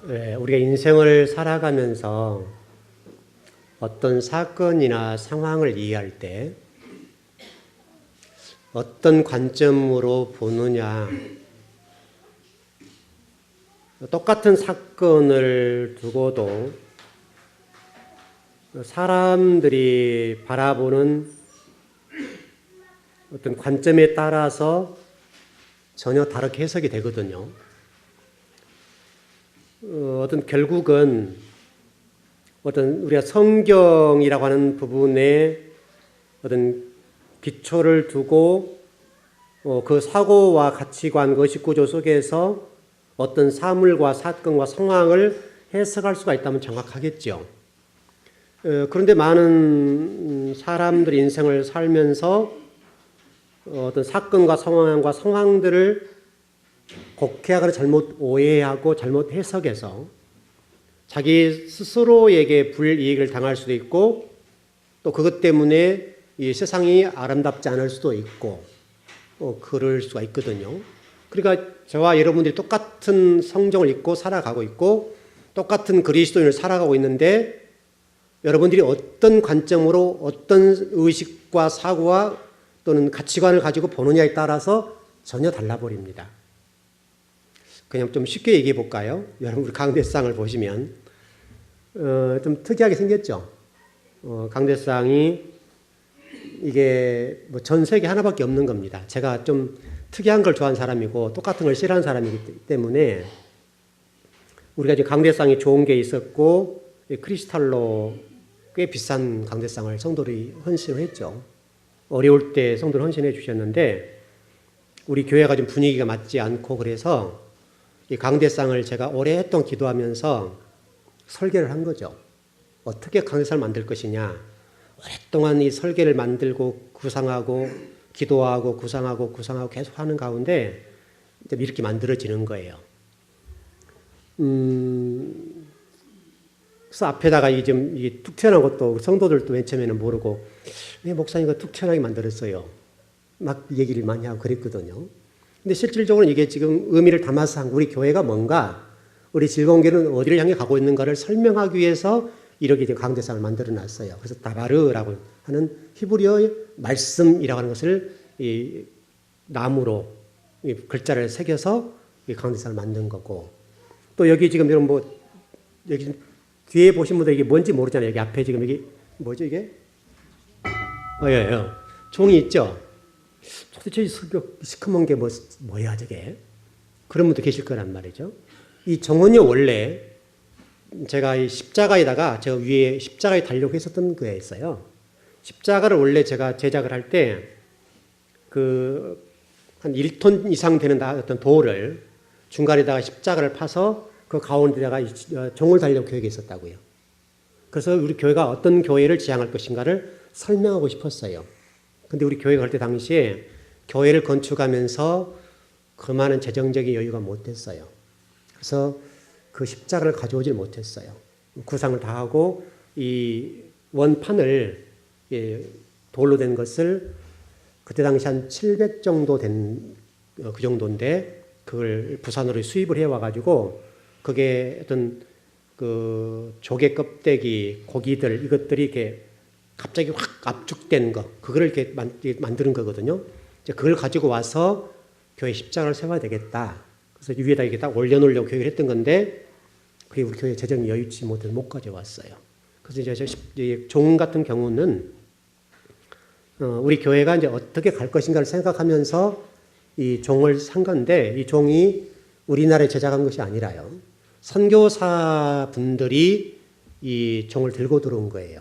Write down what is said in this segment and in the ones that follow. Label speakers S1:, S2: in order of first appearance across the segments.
S1: 우리가 인생을 살아가면서 어떤 사건이나 상황을 이해할 때 어떤 관점으로 보느냐, 똑같은 사건을 두고도 사람들이 바라보는 어떤 관점에 따라서 전혀 다르게 해석이 되거든요. 어떤 결국은 어떤 우리가 성경이라고 하는 부분에 어떤 기초를 두고 그 사고와 가치관, 의식 구조 속에서 어떤 사물과 사건과 상황을 해석할 수가 있다면 정확하겠죠. 그런데 많은 사람들이 인생을 살면서 어떤 사건과 상황들을 곡해하거나 잘못 오해하고 잘못 해석해서 자기 스스로에게 불이익을 당할 수도 있고 또 그것 때문에 이 세상이 아름답지 않을 수도 있고 그럴 수가 있거든요. 그러니까 저와 여러분들이 똑같은 성경을 읽고 살아가고 있고 똑같은 그리스도인을 살아가고 있는데 여러분들이 어떤 관점으로 어떤 의식과 사고와 또는 가치관을 가지고 보느냐에 따라서 전혀 달라버립니다. 그냥 좀 쉽게 얘기해 볼까요? 여러분 강대상을 보시면 좀 특이하게 생겼죠. 강대상이 이게 뭐 전 세계 하나밖에 없는 겁니다. 제가 좀 특이한 걸 좋아하는 사람이고 똑같은 걸 싫어하는 사람이기 때문에 우리가 이제 강대상이 좋은 게 있었고 크리스탈로 꽤 비싼 강대상을 성도들이 헌신을 했죠. 어려울 때 성도를 헌신해 주셨는데 우리 교회가 좀 분위기가 맞지 않고 그래서 이 강대상을 제가 오랫동안 기도하면서 설계를 한 거죠. 어떻게 강대상을 만들 것이냐. 오랫동안 이 설계를 만들고 구상하고 기도하고 구상하고 계속 하는 가운데 이렇게 만들어지는 거예요. 그래서 앞에다가 이게 툭 튀어나온 것도 성도들도 맨 처음에는 모르고 왜 목사님가 툭 튀어나게 만들었어요. 막 얘기를 많이 하고 그랬거든요. 근데 실질적으로 이게 지금 의미를 담아서 한 우리 교회가 뭔가 우리 즐거운 교회는 어디를 향해 가고 있는가를 설명하기 위해서 이렇게 강대상을 만들어 놨어요. 그래서 다바르라고 하는 히브리어의 말씀이라고 하는 것을 이 나무로 이 글자를 새겨서 이 강대상을 만든 거고 또 여기 지금 여러분 여기 뒤에 보신 분들 이게 뭔지 모르잖아요. 여기 앞에 지금 여기 뭐죠 이게? 종이 있죠? 도대체 시커먼 게 뭐야 저게? 그런 분도 계실 거란 말이죠. 이 종은요 원래 제가 이 십자가에다가 저 위에 십자가에 달려고 했었던 거였어요. 십자가를 원래 제가 제작을 할 때 한 1톤 이상 되는 어떤 돌을 중간에다가 십자가를 파서 그 가운데다가 종을 달려고 계획이 있었다고요. 그래서 우리 교회가 어떤 교회를 지향할 것인가를 설명하고 싶었어요. 근데 우리 교회가 그때 당시에 교회를 건축하면서 그 많은 재정적인 여유가 못 됐어요. 그래서 그 십자가를 가져오질 못했어요. 구상을 다 하고 이 원판을 돌로 된 것을 그때 당시 한 700 정도 된 그 정도인데 그걸 부산으로 수입을 해와가지고 그게 어떤 그 조개 껍데기, 고기들 이것들이 이렇게 갑자기 확 압축된 거 그거를 이렇게 만드는 거거든요. 이제 그걸 가지고 와서 교회 십자가를 세워야 되겠다. 그래서 위에다 이렇게 딱 올려놓으려고 계획을 했던 건데 그게 우리 교회 재정이 여유치 못해서 못 가져왔어요. 그래서 이제 종 같은 경우는 우리 교회가 이제 어떻게 갈 것인가를 생각하면서 이 종을 산 건데 이 종이 우리나라에 제작한 것이 아니라요. 선교사 분들이 이 종을 들고 들어온 거예요.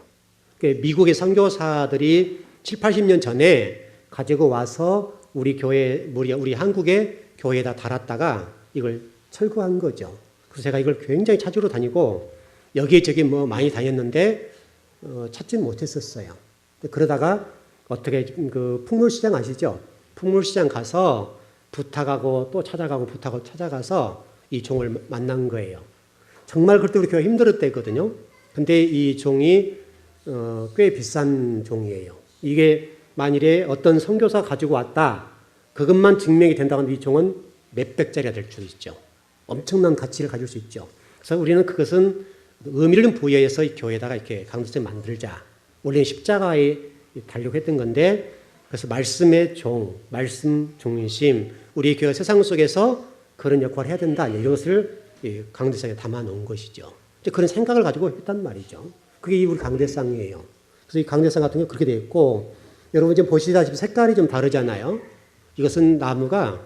S1: 미국의 선교사들이 7, 80년 전에 가지고 와서 우리 교회, 우리 한국의 교회에다 달았다가 이걸 철거한 거죠. 그래서 제가 이걸 굉장히 찾으러 다니고 여기저기 많이 다녔는데 찾지는 못했었어요. 그러다가 어떻게 그 풍물시장 아시죠? 풍물시장 가서 부탁하고 또 찾아가고 부탁하고 찾아가서 이 종을 만난 거예요. 정말 그때 우리 교회 힘들었대거든요. 근데 이 종이 꽤 비싼 종이에요. 이게 만일에 어떤 선교사 가지고 왔다, 그것만 증명이 된다고 하면 이 종은 몇백짜리가 될 수 있죠. 엄청난 가치를 가질 수 있죠. 그래서 우리는 그것은 의미를 좀 부여해서 이 교회에다가 이렇게 강도체 만들자. 원래는 십자가에 달려고 했던 건데, 그래서 말씀의 종, 말씀 중심, 우리 교회가 세상 속에서 그런 역할을 해야 된다. 이것을 강대상에 담아 놓은 것이죠. 그런 생각을 가지고 했단 말이죠. 그게 우리 강대상이에요. 그래서 이 강대상 같은 경우 그렇게 되어 있고, 여러분 지금 보시다시피 색깔이 좀 다르잖아요. 이것은 나무가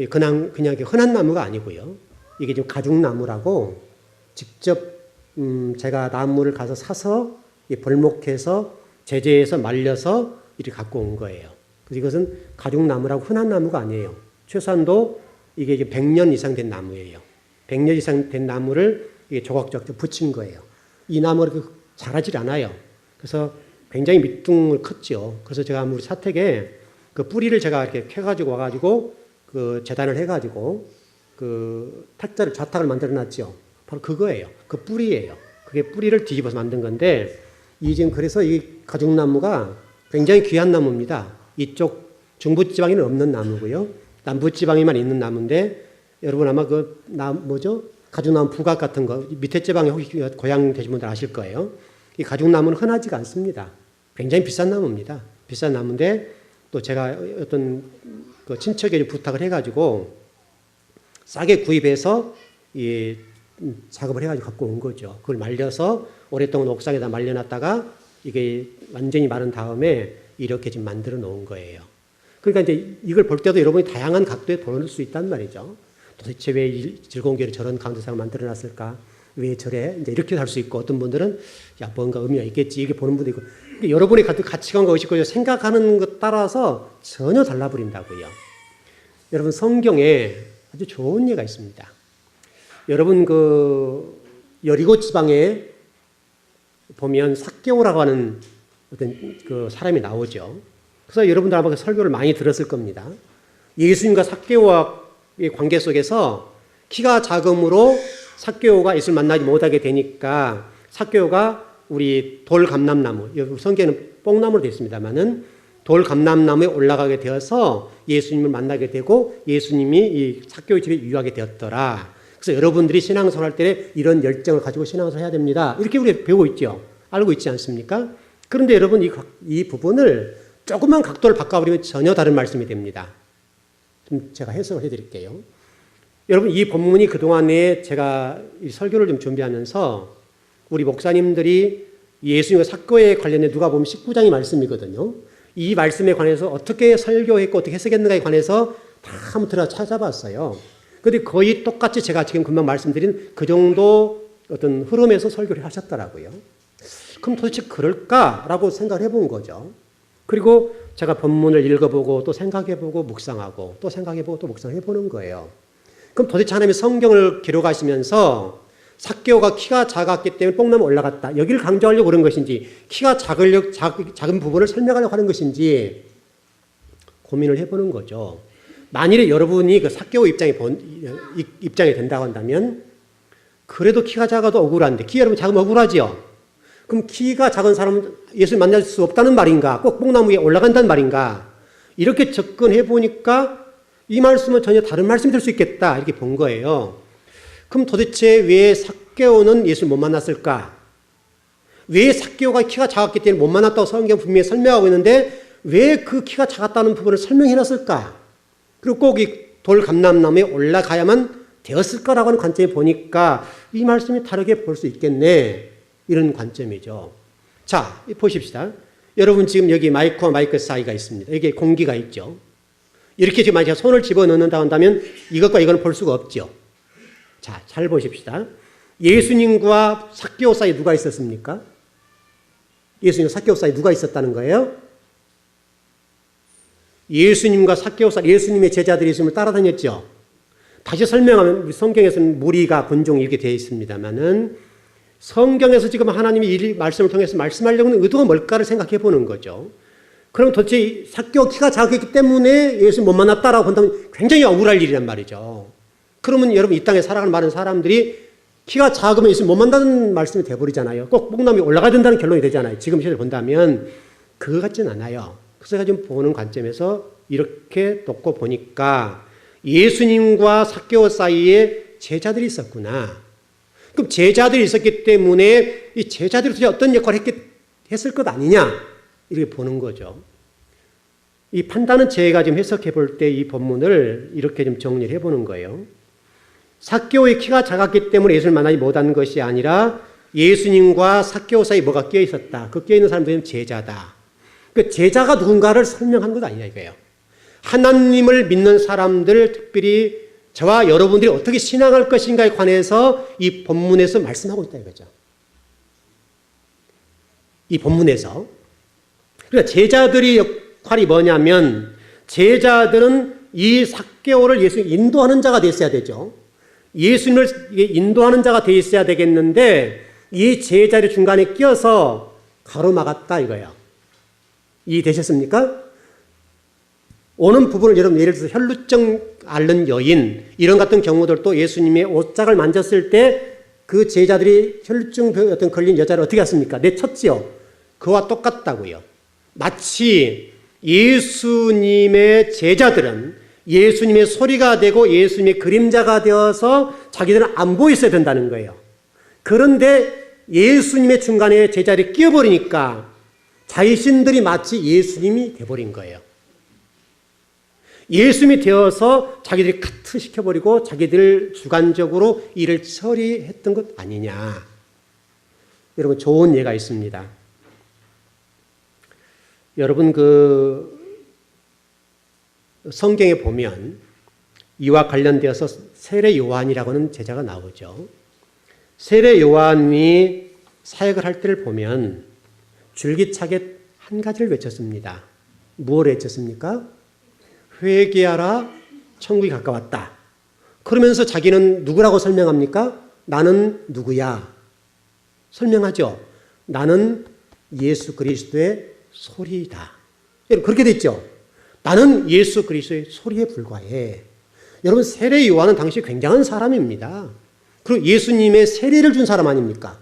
S1: 그냥 흔한 나무가 아니고요. 이게 지금 가죽나무라고 직접 제가 나무를 가서 사서 벌목해서 제재해서 말려서 이렇게 갖고 온 거예요. 그래서 이것은 가죽나무라고 흔한 나무가 아니에요. 최소한도 이게 100년 이상 된 나무예요. 100년 이상 된 나무를 이게 조각조각 붙인 거예요. 이 나무가 자라질 않아요. 그래서 굉장히 밑둥을 컸죠. 그래서 제가 우리 사택에 그 뿌리를 제가 이렇게 캐가지고 와가지고 그 재단을 해가지고 그 좌탁을 만들어 놨죠. 바로 그거예요. 그 뿌리예요. 그게 뿌리를 뒤집어서 만든 건데, 그래서 이 가죽나무가 굉장히 귀한 나무입니다. 이쪽 중부지방에는 없는 나무고요. 남부지방에만 있는 나무인데, 여러분 아마 가죽나무 부각 같은 거, 밑에 지방에 혹시 고향 되신 분들 아실 거예요. 이 가죽나무는 흔하지가 않습니다. 굉장히 비싼 나무입니다. 비싼 나무인데, 또 제가 어떤 그 친척에게 부탁을 해가지고 싸게 구입해서 이 작업을 해가지고 갖고 온 거죠. 그걸 말려서 오랫동안 옥상에다 말려놨다가 이게 완전히 마른 다음에 이렇게 지금 만들어 놓은 거예요. 그러니까 이제 이걸 볼 때도 여러분이 다양한 각도에 볼 수 있단 말이죠. 도대체 왜 즐거운 교회를 저런 가운데상을 만들어 놨을까? 왜 저래? 이제 이렇게 할 수 있고, 어떤 분들은 야, 뭔가 의미가 있겠지. 이렇게 보는 분도 있고. 그러니까 여러분이 가치관과 의식과 생각하는 것 따라서 전혀 달라버린다고요. 여러분, 성경에 아주 좋은 예가 있습니다. 여러분, 그 여리고 지방에 보면 삭개오라고 하는 어떤 그 사람이 나오죠. 그래서 여러분들 아마 그 설교를 많이 들었을 겁니다. 예수님과 삭개오와의 관계 속에서 키가 작음으로 삭개오가 예수를 만나지 못하게 되니까 삭개오가 우리 돌감람나무, 성경에는 뽕나무로 되어 있습니다만은 돌감람나무에 올라가게 되어서 예수님을 만나게 되고 예수님이 이 삭개오의 집에 유하게 되었더라. 그래서 여러분들이 신앙생활 할 때 이런 열정을 가지고 신앙생활을 해야 됩니다. 이렇게 우리가 배우고 있죠. 알고 있지 않습니까? 그런데 여러분 이 부분을 조금만 각도를 바꿔버리면 전혀 다른 말씀이 됩니다. 좀 제가 해석을 해드릴게요. 여러분 이 본문이 그동안에 제가 이 설교를 좀 준비하면서 우리 목사님들이 예수님과 삭개오에 관련해 누가 보면 19장의 말씀이거든요. 이 말씀에 관해서 어떻게 설교했고 어떻게 해석했는가에 관해서 다 한번 들어 찾아봤어요. 그런데 거의 똑같이 제가 지금 금방 말씀드린 그 정도 어떤 흐름에서 설교를 하셨더라고요. 그럼 도대체 그럴까라고 생각을 해본 거죠. 그리고 제가 본문을 읽어보고 또 생각해보고 묵상하고 또 생각해보고 또 묵상해보는 거예요. 그럼 도대체 하나님이 성경을 기록하시면서 삭개오가 키가 작았기 때문에 뽕나무 올라갔다. 여기를 강조하려고 그런 것인지 작은 부분을 설명하려고 하는 것인지 고민을 해보는 거죠. 만일에 여러분이 그 삭개오 입장에 된다고 한다면 그래도 키가 작아도 억울한데 키 여러분 작으면 억울하지요. 그럼 키가 작은 사람은 예수를 만날 수 없다는 말인가? 꼭 뽕나무 위에 올라간다는 말인가? 이렇게 접근해 보니까 이 말씀은 전혀 다른 말씀이 될 수 있겠다 이렇게 본 거예요. 그럼 도대체 왜 삭개오는 예수를 못 만났을까? 왜 삭개오가 키가 작았기 때문에 못 만났다고 성경 분명히 설명하고 있는데 왜 그 키가 작았다는 부분을 설명해 놨을까? 그리고 꼭 이 돌감람나무에 올라가야만 되었을까라고 하는 관점에 보니까 이 말씀이 다르게 볼 수 있겠네. 이런 관점이죠. 자, 보십시다. 여러분 지금 여기 마이크와 마이크 사이가 있습니다. 여기 공기가 있죠. 이렇게 지금 만약 손을 집어넣는다고 한다면 이것과 이거는 볼 수가 없죠. 자, 잘 보십시다. 예수님과 삭개오 사이에 누가 있었습니까? 예수님과 삭개오 사이에 누가 있었다는 거예요? 예수님과 삭개오 사이, 예수님의 제자들이 예수님을 따라다녔죠. 다시 설명하면 성경에서는 무리가 군종 이렇게 되어 있습니다만은 성경에서 지금 하나님이 이 말씀을 통해서 말씀하려고 하는 의도가 뭘까를 생각해 보는 거죠. 그럼 도대체 삭개오 키가 작았기 때문에 예수 못 만났다라고 한다면 굉장히 억울할 일이란 말이죠. 그러면 여러분 이 땅에 살아가는 많은 사람들이 키가 작으면 예수 못 만나는 말씀이 돼버리잖아요. 꼭 뽕나무에 올라가야 된다는 결론이 되잖아요. 지금 시대를 본다면 그거 같진 않아요. 그래서 제가 지금 보는 관점에서 이렇게 놓고 보니까 예수님과 삭개오 사이에 제자들이 있었구나. 그럼 제자들이 있었기 때문에 이 제자들이 도대체 어떤 역할을 했을 것 아니냐 이렇게 보는 거죠. 이 판단은 제가 지금 해석해 볼 때 이 본문을 이렇게 좀 정리를 해보는 거예요. 삭개오의 키가 작았기 때문에 예수를 만나지 못한 것이 아니라 예수님과 삭개오 사이에 뭐가 끼어 있었다. 그 끼어 있는 사람들은 제자다. 그 제자가 누군가를 설명한 것 아니냐 이거예요. 하나님을 믿는 사람들, 특별히 저와 여러분들이 어떻게 신앙할 것인가에 관해서 이 본문에서 말씀하고 있다 이거죠. 이 본문에서. 그러니까 제자들의 역할이 뭐냐면 제자들은 이 삭개오를 예수님 인도하는 자가 됐어야 되죠. 예수님을 인도하는 자가 되어 있어야 되겠는데 이 제자들 중간에 끼어서 가로막았다 이거예요. 이해되셨습니까? 오는 부분을 여러분 예를 들어서 혈루증 앓는 여인 이런 같은 경우들도 예수님의 옷장을 만졌을 때 그 제자들이 혈루증 어떤 걸린 여자를 어떻게 했습니까? 내쳤지요. 그와 똑같다고요. 마치 예수님의 제자들은 예수님의 소리가 되고 예수님의 그림자가 되어서 자기들은 안 보였어야 된다는 거예요. 그런데 예수님의 중간에 제자들이 끼어버리니까 자신들이 마치 예수님이 되어버린 거예요. 예수님이 되어서 자기들이 카트시켜버리고 자기들 주관적으로 일을 처리했던 것 아니냐. 여러분 좋은 예가 있습니다. 여러분 성경에 보면 이와 관련되어서 세례 요한이라고 하는 제자가 나오죠. 세례 요한이 사역을 할 때를 보면 줄기차게 한 가지를 외쳤습니다. 무엇을 외쳤습니까? 회개하라, 천국이 가까웠다. 그러면서 자기는 누구라고 설명합니까? 나는 누구야? 설명하죠. 나는 예수 그리스도의 소리이다. 여러분 그렇게 됐죠. 나는 예수 그리스도의 소리에 불과해. 여러분 세례 요한은 당시 굉장한 사람입니다. 그리고 예수님의 세례를 준 사람 아닙니까?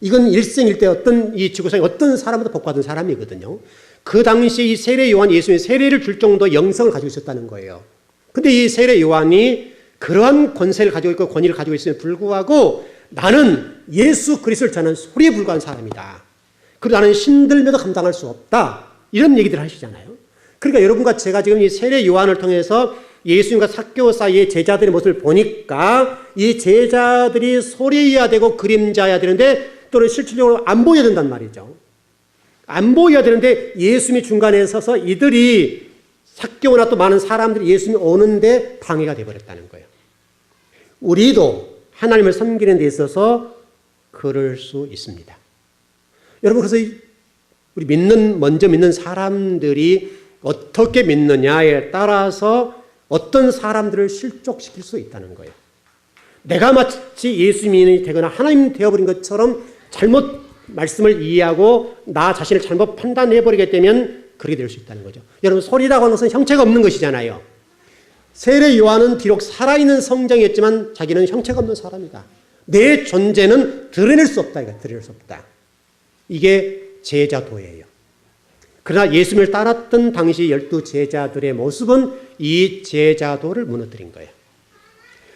S1: 이건 일생일대 어떤 이 지구상에 어떤 사람보다 복받은 사람이거든요. 그 당시에 이 세례 요한 예수님의 세례를 줄 정도 영성을 가지고 있었다는 거예요. 근데 이 세례 요한이 그러한 권세를 가지고 있고 권위를 가지고 있음에 불구하고 나는 예수 그리스도를 전하는 소리에 불과한 사람이다. 그리고 나는 힘들며도 감당할 수 없다. 이런 얘기들 하시잖아요. 그러니까 여러분과 제가 지금 이 세례 요한을 통해서 예수님과 삭개오 사이의 제자들의 모습을 보니까 이 제자들이 소리여야 되고 그림자여야 되는데 또는 실질적으로 안 보여야 된단 말이죠. 안 보여야 되는데 예수님이 중간에 서서 이들이 삭개오나 또 많은 사람들이 예수님이 오는데 방해가 되어버렸다는 거예요. 우리도 하나님을 섬기는 데 있어서 그럴 수 있습니다. 여러분 그래서 우리 먼저 믿는 사람들이 어떻게 믿느냐에 따라서 어떤 사람들을 실족시킬 수 있다는 거예요. 내가 마치 예수님이 되거나 하나님 되어버린 것처럼 잘못 말씀을 이해하고 나 자신을 잘못 판단해버리게 되면 그렇게 될 수 있다는 거죠. 여러분 소리라고 하는 것은 형체가 없는 것이잖아요. 세례 요한은 비록 살아있는 성장이었지만 자기는 형체가 없는 사람이다. 내 존재는 드러낼 수 없다. 드러낼 수 없다. 이게 제자도예요. 그러나 예수님을 따랐던 당시 12 제자들의 모습은 이 제자도를 무너뜨린 거예요.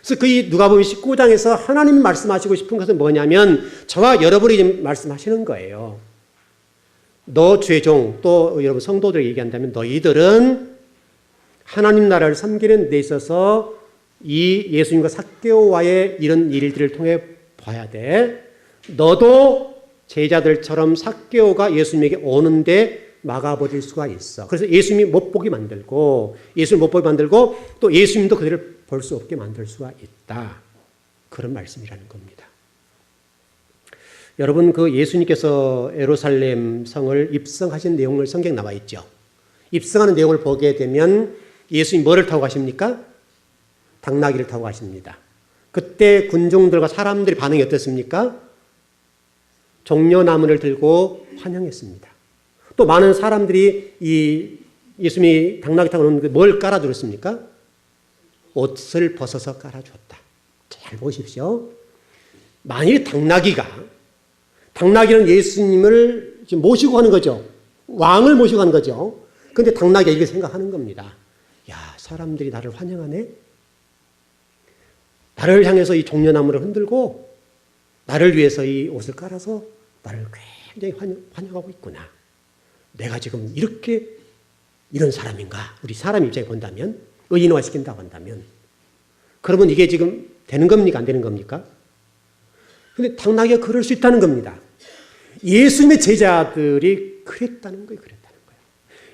S1: 그래서 그 누가복음 19장에서 하나님 말씀하시고 싶은 것은 뭐냐면 저와 여러분이 지금 말씀하시는 거예요. 너 죄종, 또 여러분 성도들 얘기한다면 너희들은 하나님 나라를 섬기는 데 있어서 이 예수님과 삭개오와의 이런 일들을 통해 봐야 돼. 너도 제자들처럼 삭개오가 예수님에게 오는데 막아버릴 수가 있어. 그래서 예수님이 못 보게 만들고 예수님 못 보게 만들고 또 예수님도 그들을 볼 수 없게 만들 수가 있다. 그런 말씀이라는 겁니다. 여러분 그 예수님께서 예루살렘 성을 입성하신 내용을 성경에 나와 있죠. 입성하는 내용을 보게 되면 예수님 뭐를 타고 가십니까? 당나귀를 타고 가십니다. 그때 군중들과 사람들의 반응이 어떻습니까? 종려나무를 들고 환영했습니다. 또 많은 사람들이 이 예수님이 당나귀 타고 오는 뭘 깔아주었습니까? 옷을 벗어서 깔아주었다. 잘 보십시오. 만일 당나귀는 예수님을 지금 모시고 가는 거죠. 왕을 모시고 가는 거죠. 그런데 당나귀가 이렇게 생각하는 겁니다. 야, 사람들이 나를 환영하네? 나를 향해서 이 종려나무를 흔들고 나를 위해서 이 옷을 깔아서 나를 굉장히 환영하고 있구나. 내가 지금 이런 사람인가? 우리 사람 입장에 본다면, 의인화시킨다고 한다면, 그러면 이게 지금 되는 겁니까? 안 되는 겁니까? 근데 당나귀가 그럴 수 있다는 겁니다. 예수님의 제자들이 그랬다는 거예요.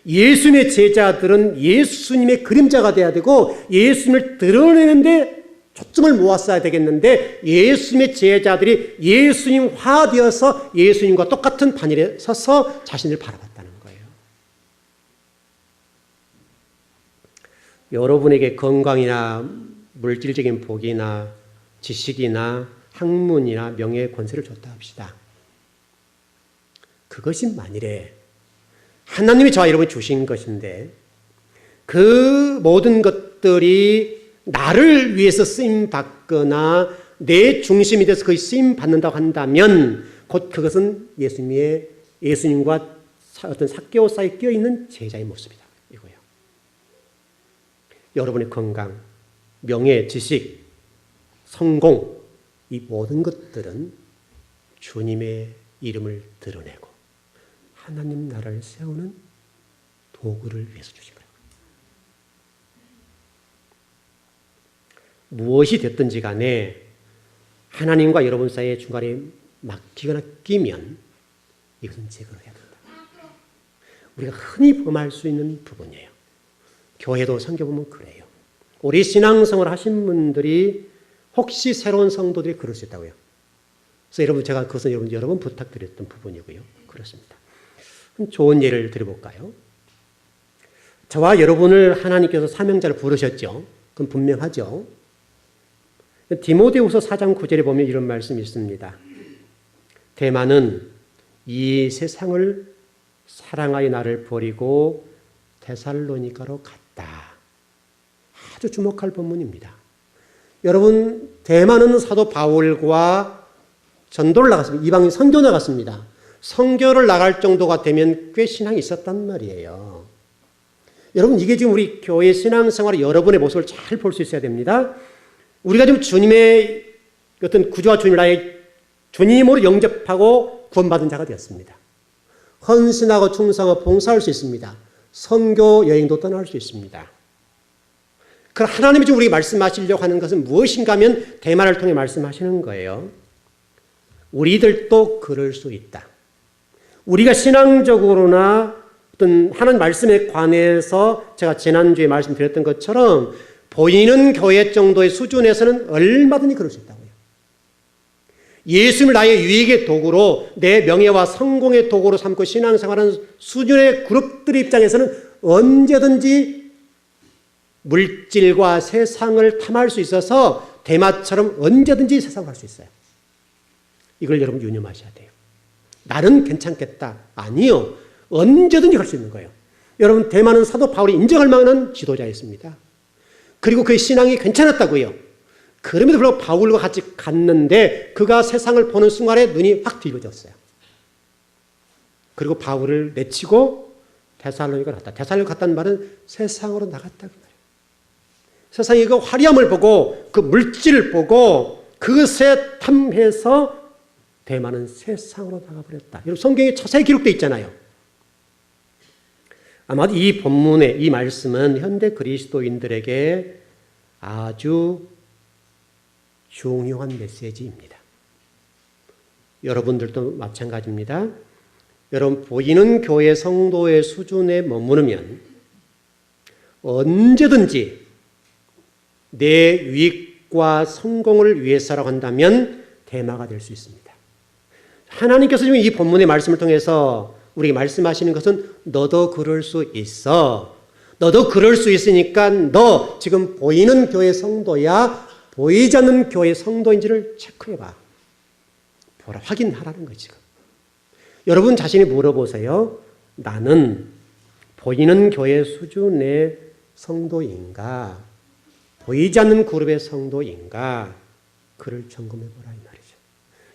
S1: 예수님의 제자들은 예수님의 그림자가 돼야 되고 예수님을 드러내는데 초점을 모았어야 되겠는데 예수님의 제자들이 예수님화되어서 예수님과 똑같은 반열에 서서 자신을 바라봤다는 거예요. 여러분에게 건강이나 물질적인 복이나 지식이나 학문이나 명예의 권세를 줬다 합시다. 그것이 만일에 하나님이 저와 여러분이 주신 것인데 그 모든 것들이 나를 위해서 쓰임받거나 내 중심이 돼서 거의 쓰임받는다고 한다면 곧 그것은 예수님과 어떤 사개오 사이에 끼어있는 제자의 모습이다. 이거예요. 여러분의 건강, 명예, 지식, 성공 이 모든 것들은 주님의 이름을 드러내고 하나님 나라를 세우는 도구를 위해서 주신 거예요. 무엇이 됐든지 간에 하나님과 여러분 사이에 중간에 막히거나 끼면 이것은 제거를 해야 된다. 우리가 흔히 범할 수 있는 부분이에요. 교회도 성경보면 그래요. 우리 신앙생활 하신 분들이 혹시 새로운 성도들이 그럴 수 있다고요. 그래서 여러분 제가 그것은 여러 번 부탁드렸던 부분이고요. 그렇습니다. 좋은 예를 들어볼까요? 저와 여러분을 하나님께서 사명자를 부르셨죠. 그건 분명하죠. 디모데후서 4장 9절에 보면 이런 말씀이 있습니다. 대만은 이 세상을 사랑하여 나를 버리고 데살로니가로 갔다. 아주 주목할 본문입니다. 여러분 대만은 사도 바울과 전도를 나갔습니다. 이방인 선교 나갔습니다. 선교를 나갈 정도가 되면 꽤 신앙이 있었단 말이에요. 여러분 이게 지금 우리 교회 신앙생활의 여러분의 모습을 잘 볼 수 있어야 됩니다. 우리가 지금 주님의 어떤 구주와 주님을 나의 주님으로 영접하고 구원받은 자가 되었습니다. 헌신하고 충성하고 봉사할 수 있습니다. 선교 여행도 떠날 수 있습니다. 그럼 하나님이 지금 우리에게 말씀하시려고 하는 것은 무엇인가 하면 대만을 통해 말씀하시는 거예요. 우리들도 그럴 수 있다. 우리가 신앙적으로나 어떤 하나님 말씀에 관해서 제가 지난주에 말씀드렸던 것처럼 보이는 교회 정도의 수준에서는 얼마든지 그럴 수 있다고요. 예수님을 나의 유익의 도구로 내 명예와 성공의 도구로 삼고 신앙생활하는 수준의 그룹들 입장에서는 언제든지 물질과 세상을 탐할 수 있어서 대마처럼 언제든지 세상을 할 수 있어요. 이걸 여러분 유념하셔야 돼요. 나는 괜찮겠다. 아니요. 언제든지 할 수 있는 거예요. 여러분 대만은 사도 바울이 인정할 만한 지도자였습니다. 그리고 그의 신앙이 괜찮았다고요. 그럼에도 불구하고 바울과 같이 갔는데 그가 세상을 보는 순간에 눈이 확 뒤집어졌어요. 그리고 바울을 내치고 데살로니가로 갔다. 데살로니가 갔다는 말은 세상으로 나갔다. 그 말이에요. 세상의 그 화려함을 보고 그 물질을 보고 그것에 탐해서 대만은 세상으로 나가버렸다. 여러분 성경에 자세히 기록되어 있잖아요. 아마도 이 본문의 이 말씀은 현대 그리스도인들에게 아주 중요한 메시지입니다. 여러분들도 마찬가지입니다. 여러분 보이는 교회 성도의 수준에 머무르면 언제든지 내 유익과 성공을 위해서라고 한다면 대마가 될 수 있습니다. 하나님께서 지금 이 본문의 말씀을 통해서 우리에게 말씀하시는 것은 너도 그럴 수 있어. 너도 그럴 수 있으니까 너 지금 보이는 교회 성도야 보이지 않는 교회 성도인지를 체크해봐. 보라, 확인하라는 거지 지금. 여러분 자신이 물어보세요. 나는 보이는 교회 수준의 성도인가? 보이지 않는 그룹의 성도인가? 그를 점검해보라 이 말이죠.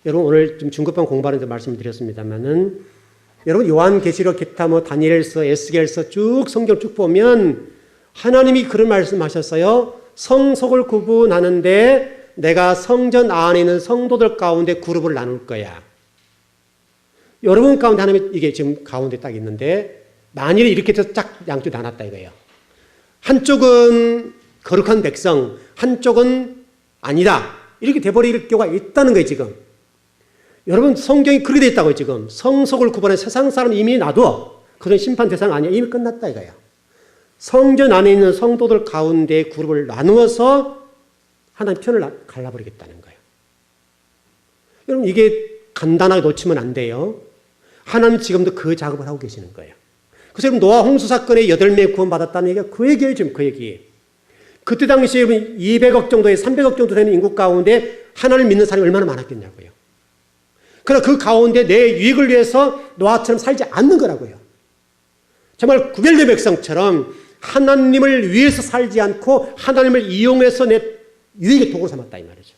S1: 여러분 오늘 좀 중급반 공부하는데 말씀을 드렸습니다만은 여러분 요한계시록 기타 다니엘서 에스겔서 쭉 성경 쭉 보면 하나님이 그런 말씀하셨어요. 성속을 구분하는데 내가 성전 안에 있는 성도들 가운데 그룹을 나눌 거야. 여러분 가운데 하나님이 이게 지금 가운데 딱 있는데 만일에 이렇게 해서 쫙 양쪽 나눴다 이거예요. 한쪽은 거룩한 백성, 한쪽은 아니다. 이렇게 돼버릴 경우가 있다는 거예요, 지금. 여러분, 성경이 그렇게 돼 있다고요, 지금. 성속을 구분해 세상 사람 이미 놔둬. 그건 심판 대상 아니야. 이미 끝났다 이거예요. 성전 안에 있는 성도들 가운데 그룹을 나누어서 하나님 편을 갈라버리겠다는 거예요. 여러분, 이게 간단하게 놓치면 안 돼요. 하나님 지금도 그 작업을 하고 계시는 거예요. 그래서 여러분, 노아 홍수 사건에 8명이 구원받았다는 얘기가 그 얘기예요, 지금 그 얘기. 그때 당시에 200억 정도의 300억 정도 되는 인구 가운데 하나님을 믿는 사람이 얼마나 많았겠냐고요. 그러나 그 가운데 내 유익을 위해서 노아처럼 살지 않는 거라고요. 정말 구별된 백성처럼 하나님을 위해서 살지 않고 하나님을 이용해서 내 유익의 도구로 삼았다 이 말이죠.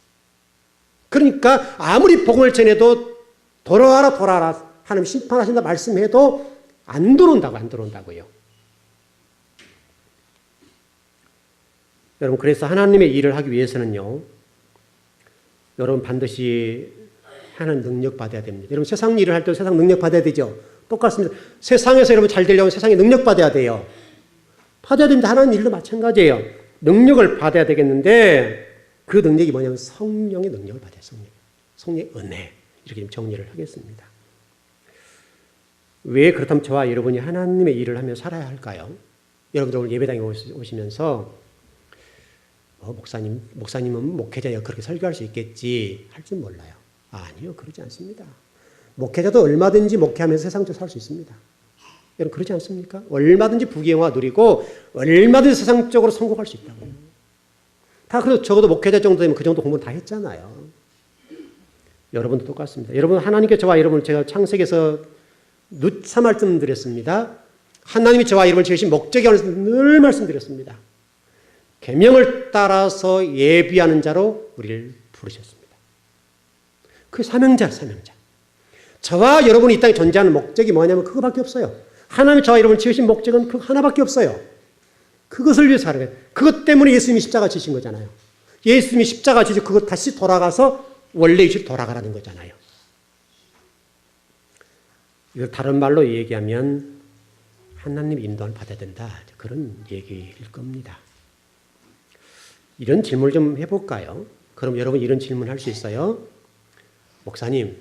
S1: 그러니까 아무리 복음을 전해도 돌아와라 돌아와라 하나님 심판하신다 말씀해도 안 들어온다고요. 여러분, 그래서 하나님의 일을 하기 위해서는요, 여러분 반드시 하나님 능력 받아야 됩니다. 여러분, 세상 일을 할 때 세상 능력 받아야 되죠. 똑같습니다. 세상에서 여러분 잘 되려면 세상에 능력 받아야 돼요. 받아야 됩니다. 하나님 일도 마찬가지예요. 능력을 받아야 되겠는데 그 능력이 뭐냐면 성령의 능력을 받아야 돼요. 성령의 은혜. 이렇게 좀 정리를 하겠습니다. 왜 그렇다면 저와 여러분이 하나님의 일을 하며 살아야 할까요? 여러분들 오늘 예배당에 오시면서 목사님은 목회자여 그렇게 설교할 수 있겠지 할지 몰라요. 아니요, 그러지 않습니다. 목회자도 얼마든지 목회하면서 세상적으로 살 수 있습니다. 여러분 그러지 않습니까? 얼마든지 부귀영화 누리고 얼마든지 세상적으로 성공할 수 있다고요. 다 그래도 적어도 목회자 정도 되면 그 정도 공부는 다 했잖아요. 여러분도 똑같습니다. 여러분 하나님께 저와 여러분을 제가 창세기에서 누차 말씀드렸습니다. 하나님이 저와 여러분을 지으신 목적에 관해서 늘 말씀드렸습니다. 계명을 따라서 예비하는 자로 우리를 부르셨습니다. 그 사명자. 저와 여러분이 이 땅에 존재하는 목적이 뭐냐면 그거밖에 없어요. 하나님이 저와 여러분을 지으신 목적은 그 하나밖에 없어요. 그것을 위해서 살아야 돼요. 그것 때문에 예수님이 십자가 지신 거잖아요. 예수님이 십자가 지시고 그것 다시 돌아가서 원래 위치로 돌아가라는 거잖아요. 이걸 다른 말로 얘기하면 하나님 인도를 받아야 된다. 그런 얘기일 겁니다. 이런 질문을 좀 해볼까요? 그럼 여러분 이런 질문 할 수 있어요? 목사님,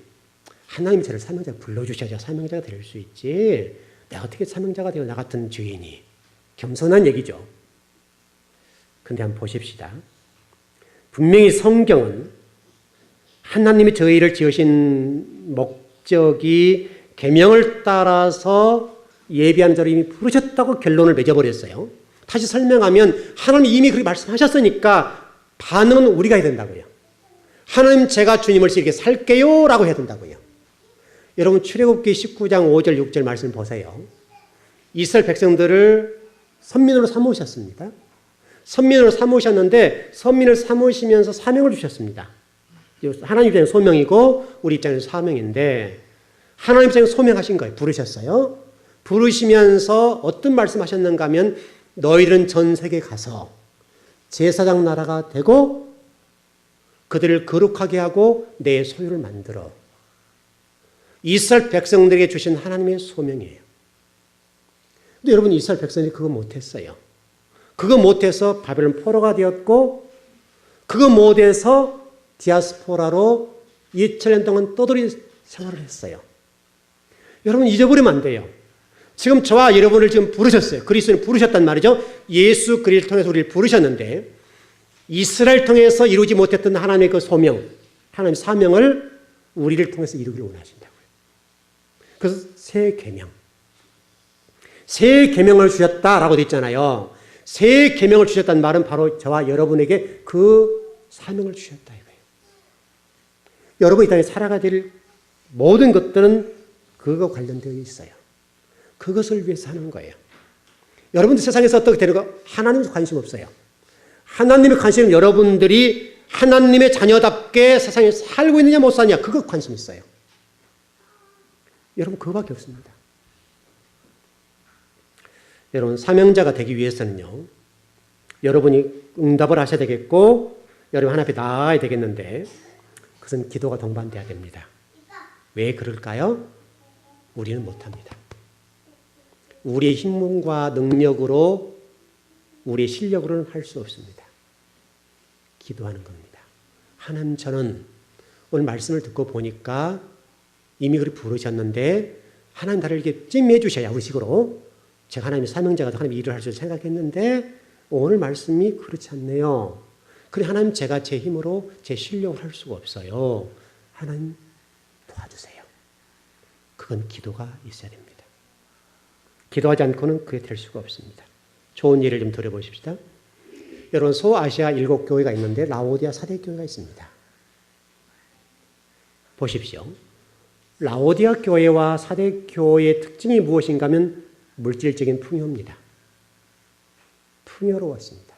S1: 하나님이 저를 사명자 불러주셔야 사명자가 될 수 있지. 내가 어떻게 사명자가 되어 나 같은 죄인이. 겸손한 얘기죠. 근데 한번 보십시다. 분명히 성경은 하나님이 저희를 지으신 목적이 계명을 따라서 예비한 자를 이미 부르셨다고 결론을 맺어버렸어요. 다시 설명하면 하나님이 이미 그렇게 말씀하셨으니까 반응은 우리가 해야 된다고요. 하나님 제가 주님을 이렇게 살게요 라고 해야 된다고요. 여러분 출애굽기 19장 5절 6절 말씀 보세요. 이스라엘 백성들을 선민으로 삼으셨습니다. 선민으로 삼으셨는데 선민을 삼으시면서 사명을 주셨습니다. 하나님 입장에서 소명이고 우리 입장에서 사명인데 하나님 입장에서 소명하신 거예요. 부르셨어요. 부르시면서 어떤 말씀하셨는가 하면 너희들은 전 세계에 가서 제사장 나라가 되고 그들을 거룩하게 하고 내 소유를 만들어. 이스라엘 백성들에게 주신 하나님의 소명이에요. 근데 여러분 이스라엘 백성들이 그거 못했어요. 그거 못해서 바벨론 포로가 되었고 그거 못해서 디아스포라로 2000년 동안 떠돌이 생활을 했어요. 여러분 잊어버리면 안 돼요. 지금 저와 여러분을 지금 부르셨어요. 그리스도를 부르셨단 말이죠. 예수 그리스도를 통해서 우리를 부르셨는데 이스라엘 통해서 이루지 못했던 하나님의 그 소명, 하나님의 사명을 우리를 통해서 이루기를 원하신다고요. 그래서 새 계명. 새 계명을 주셨다라고 되어 있잖아요. 새 계명을 주셨다는 말은 바로 저와 여러분에게 그 사명을 주셨다 이거예요. 여러분 이 땅에 살아가야 될 모든 것들은 그거 관련되어 있어요. 그것을 위해서 하는 거예요. 여러분들 세상에서 어떻게 되는 거 하나님에 관심 없어요. 하나님의 관심은 여러분들이 하나님의 자녀답게 세상에 살고 있느냐 못 사냐 그거 관심 있어요. 여러분 그거밖에 없습니다. 여러분 사명자가 되기 위해서는요. 여러분이 응답을 하셔야 되겠고 여러분 하나님 앞에 나아가야 되겠는데 그것은 기도가 동반돼야 됩니다. 왜 그럴까요? 우리는 못합니다. 우리의 힘과 능력으로 우리의 실력으로는 할 수 없습니다. 기도하는 겁니다. 하나님 저는 오늘 말씀을 듣고 보니까 이미 그렇게 부르셨는데 하나님 나를 이렇게 찜해 주셔야 우리 식으로 제가 하나님의 사명자가 하나님의 일을 할 수 생각했는데 오늘 말씀이 그렇지 않네요. 그래 하나님 제가 제 힘으로 제 실력으로 할 수가 없어요. 하나님 도와주세요. 그건 기도가 있어야 됩니다. 기도하지 않고는 그게 될 수가 없습니다. 좋은 예를 좀 들어보십시다. 여러분 소아시아 7교회가 있는데 라오디아 사대교회가 있습니다. 보십시오. 라오디아 교회와 사대교회의 특징이 무엇인가 하면 물질적인 풍요입니다. 풍요로웠습니다.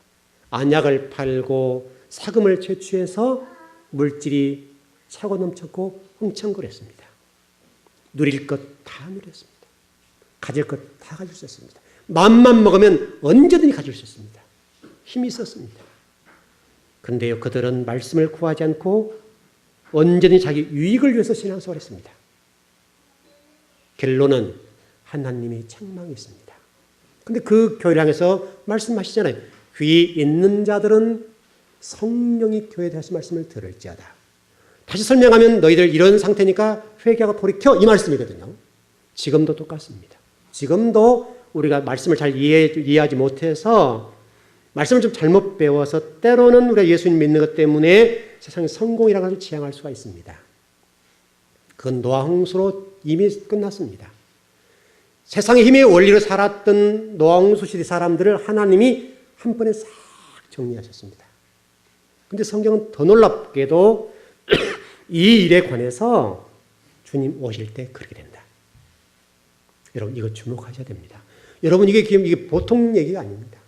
S1: 안약을 팔고 사금을 채취해서 물질이 차고 넘쳤고 흥청거렸습니다. 누릴 것 다 누렸습니다. 가질 것 다 가질 수 있습니다. 마음만 먹으면 언제든지 가질 수 있습니다. 힘이 있었습니다. 그런데요, 그들은 말씀을 구하지 않고 언제든지 자기 유익을 위해서 신앙생활을 했습니다. 결론은 하나님의 책망이 있습니다. 그런데 그 교회를 향해서 말씀하시잖아요. 귀 있는 자들은 성령이 교회에 대해서 말씀을 들을지어다. 다시 설명하면 너희들 이런 상태니까 회개하고 돌이켜 이 말씀이거든요. 지금도 똑같습니다. 지금도 우리가 말씀을 잘 이해하지 못해서 말씀을 좀 잘못 배워서 때로는 우리가 예수님 믿는 것 때문에 세상의 성공이라는 것을 지향할 수가 있습니다. 그건 노아 홍수로 이미 끝났습니다. 세상의 힘의 원리로 살았던 노아 홍수 시대 사람들을 하나님이 한 번에 싹 정리하셨습니다. 그런데 성경은 더 놀랍게도 이 일에 관해서 주님 오실 때 그렇게 된다. 여러분 이거 주목하셔야 됩니다. 여러분 이게 보통 얘기가 아닙니다.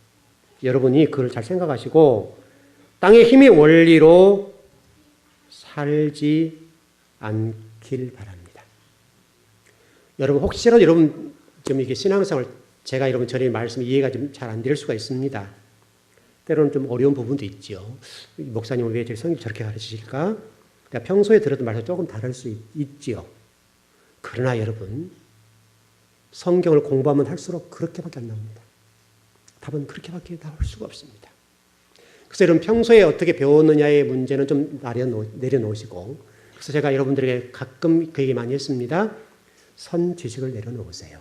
S1: 여러분이 그걸 잘 생각하시고 땅의 힘의 원리로 살지 않길 바랍니다. 여러분 혹시라도 여러분 좀 이게 신앙생활 제가 여러분 전에 말씀 이해가 좀 잘 안 될 수가 있습니다. 때로는 좀 어려운 부분도 있죠. 목사님은 왜 제 성경 저렇게 가르치실까? 평소에 들었던 말과 조금 다를 수 있지요. 그러나 여러분 성경을 공부하면 할수록 그렇게밖에 안 나옵니다. 답은 그렇게밖에 나올 수가 없습니다. 그래서 여러분 평소에 어떻게 배웠느냐의 문제는 좀 내려놓으시고 그래서 제가 여러분들에게 가끔 그 얘기 많이 했습니다. 선지식을 내려놓으세요.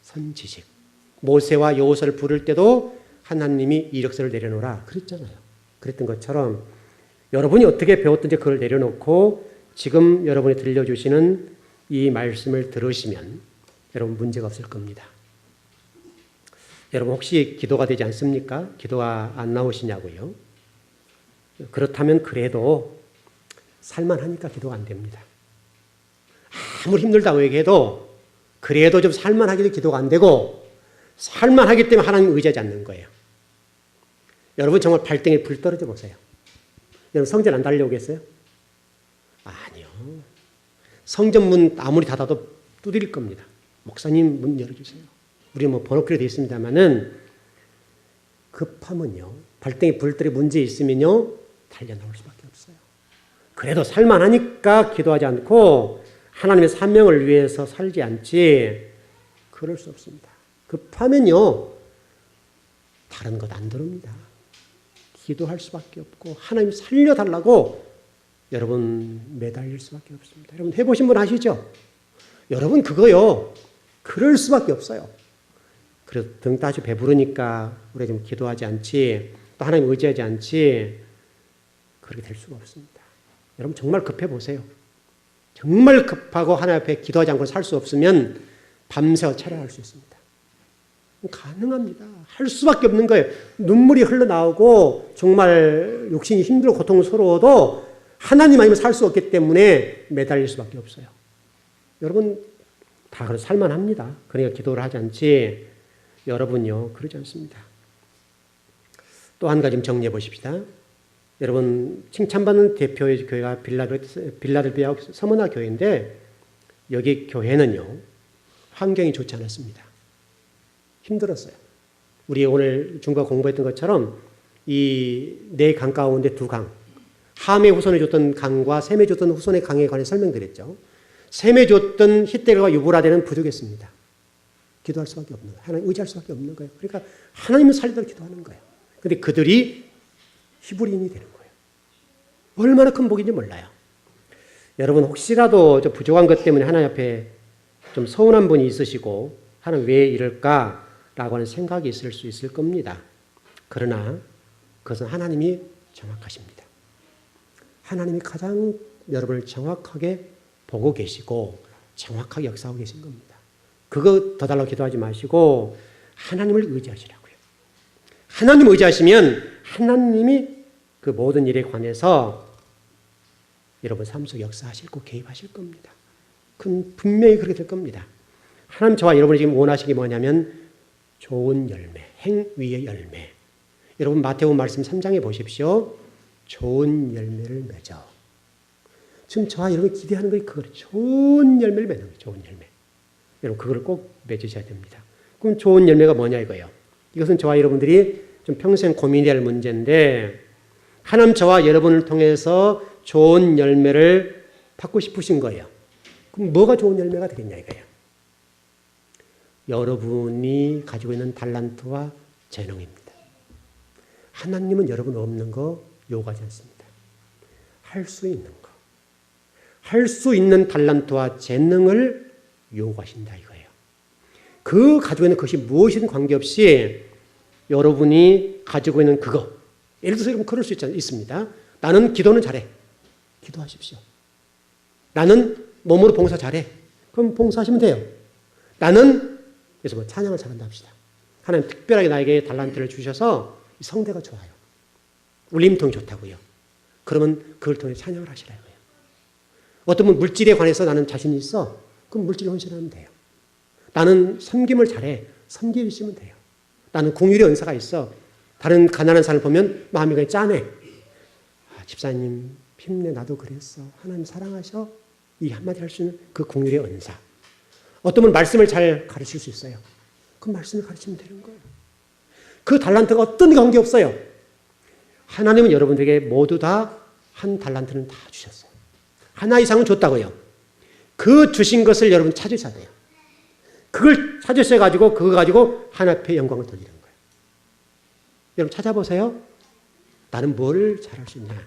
S1: 선지식. 모세와 여호수아를 부를 때도 하나님이 이력서를 내려놓으라 그랬잖아요. 그랬던 것처럼 여러분이 어떻게 배웠든지 그걸 내려놓고 지금 여러분이 들려주시는 이 말씀을 들으시면 여러분 문제가 없을 겁니다. 여러분 혹시 기도가 되지 않습니까? 기도가 안 나오시냐고요? 그렇다면 그래도 살만하니까 기도가 안 됩니다. 아무리 힘들다고 얘기해도 그래도 좀 살만하기도 기도가 안 되고 살만하기 때문에 하나님 의지하지 않는 거예요. 여러분 정말 발등에 불 떨어져 보세요. 여러분 성전 안 달려오겠어요? 아니요. 성전 문 아무리 닫아도 두드릴 겁니다. 목사님 문 열어주세요. 우리 번호키로 되어 있습니다만은 급하면요. 발등에 불들이 문제 있으면요. 달려나올 수밖에 없어요. 그래도 살만하니까 기도하지 않고 하나님의 사명을 위해서 살지 않지 그럴 수 없습니다. 급하면요. 다른 것 안 들어옵니다. 기도할 수밖에 없고 하나님 살려달라고 여러분 매달릴 수밖에 없습니다. 여러분 해보신 분 아시죠? 여러분 그거요. 그럴 수밖에 없어요. 그래서 등 따지 배부르니까 우리가 좀 기도하지 않지 또 하나님 의지하지 않지 그렇게 될 수가 없습니다. 여러분 정말 급해 보세요. 정말 급하고 하나님 앞에 기도하지 않고 살 수 없으면 밤새워 촬영할 수 있습니다. 가능합니다. 할 수밖에 없는 거예요. 눈물이 흘러나오고 정말 육신이 힘들고 고통스러워도 하나님 아니면 살 수 없기 때문에 매달릴 수밖에 없어요. 여러분 다 살만합니다. 그러니까 기도를 하지 않지 여러분요 그러지 않습니다. 또 한 가지 정리해 보십시다. 여러분 칭찬받는 대표의 교회가 빌라델비아 서머나 교회인데 여기 교회는요 환경이 좋지 않았습니다. 힘들었어요. 우리 오늘 중과 공부했던 것처럼 이 네 강 가운데 두 강 함의 후손을 줬던 강과 셈에 줬던 후손의 강에 관해 설명드렸죠. 셈에 줬던 힛델과 유브라데는 부족했습니다. 기도할 수밖에 없는 거예요. 하나님 의지할 수밖에 없는 거예요. 그러니까 하나님을 살리도록 기도하는 거예요. 그런데 그들이 히브리인이 되는 거예요. 얼마나 큰 복인지 몰라요. 여러분 혹시라도 좀 부족한 것 때문에 하나님 앞에 좀 서운한 분이 있으시고 하나님 왜 이럴까라고 하는 생각이 있을 수 있을 겁니다. 그러나 그것은 하나님이 정확하십니다. 하나님이 가장 여러분을 정확하게 보고 계시고 정확하게 역사하고 계신 겁니다. 그거 더 달라고 기도하지 마시고 하나님을 의지하시라고요. 하나님 의지하시면 하나님이 그 모든 일에 관해서 여러분 삶 속에 역사하시고 개입하실 겁니다. 분명히 그렇게 될 겁니다. 하나님 저와 여러분이 지금 원하시는 게 뭐냐면 좋은 열매, 행위의 열매. 여러분 마태복음 말씀 3장에 보십시오. 좋은 열매를 맺어. 지금 저와 여러분이 기대하는 게 그거예요. 좋은 열매를 맺는 거예요. 좋은 열매. 여러분 그걸 꼭 맺으셔야 됩니다. 그럼 좋은 열매가 뭐냐 이거예요. 이것은 저와 여러분들이 좀 평생 고민해야 할 문제인데 하나님 저와 여러분을 통해서 좋은 열매를 받고 싶으신 거예요. 그럼 뭐가 좋은 열매가 되겠냐 이거예요. 여러분이 가지고 있는 달란트와 재능입니다. 하나님은 여러분 없는 거 요구하지 않습니다. 할 수 있는 거. 할 수 있는 달란트와 재능을 요구하신다 이거예요. 그 가지고 있는 것이 무엇이든 관계없이 여러분이 가지고 있는 그거. 예를 들어서 여러분 그럴 수 있습니다. 나는 기도는 잘해. 기도하십시오. 나는 몸으로 봉사 잘해. 그럼 봉사하시면 돼요. 나는 그래서 뭐 찬양을 잘한다 합시다. 하나님 특별하게 나에게 달란트를 주셔서 성대가 좋아요. 울림통이 좋다고요. 그러면 그걸 통해 찬양을 하시라고요. 어떤 분 물질에 관해서 나는 자신이 있어. 그럼 물질에 헌신하면 돼요. 나는 섬김을 잘해. 섬기시면 돼요. 나는 공율의 은사가 있어. 다른 가난한 사람을 보면 마음이 그냥 짠해. 집사님 힘내 나도 그랬어. 하나님 사랑하셔. 이 한마디 할 수 있는 그 공율의 은사. 어떤 분은 말씀을 잘 가르칠 수 있어요. 그 말씀을 가르치면 되는 거예요. 그 달란트가 어떤 관계 없어요. 하나님은 여러분들에게 모두 다 한 달란트는 다 주셨어요. 하나 이상은 줬다고요. 그 주신 것을 여러분 찾으셔야 돼요. 그걸 찾으셔가지고 그거 가지고 하나님 앞에 영광을 돌리는 거예요. 여러분 찾아보세요. 나는 뭘 잘할 수 있냐.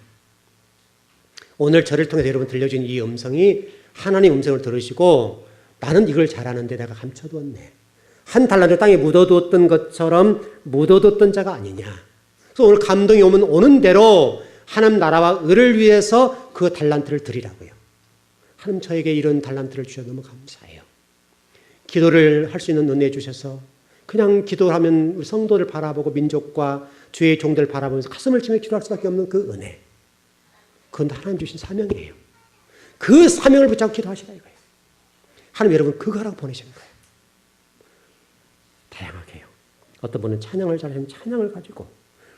S1: 오늘 저를 통해서 여러분 들려준 이 음성이 하나님 음성을 들으시고 나는 이걸 잘하는데 내가 감춰두었네. 한 달란트 땅에 묻어두었던 것처럼 묻어두었던 자가 아니냐. 그래서 오늘 감동이 오면 오는 대로 하나님 나라와 의를 위해서 그 달란트를 드리라고요. 하나님 저에게 이런 달란트를 주셔서 너무 감사해요. 기도를 할 수 있는 은혜 주셔서 그냥 기도하면 우리 성도를 바라보고 민족과 주의 종들을 바라보면서 가슴을 치며 기도할 수밖에 없는 그 은혜. 그건 하나님 주신 사명이에요. 그 사명을 붙잡고 기도하시라 이거예요. 하나님 여러분 그거 하라고 보내신 거예요. 다양하게 해요. 어떤 분은 찬양을 잘하시면 찬양을 가지고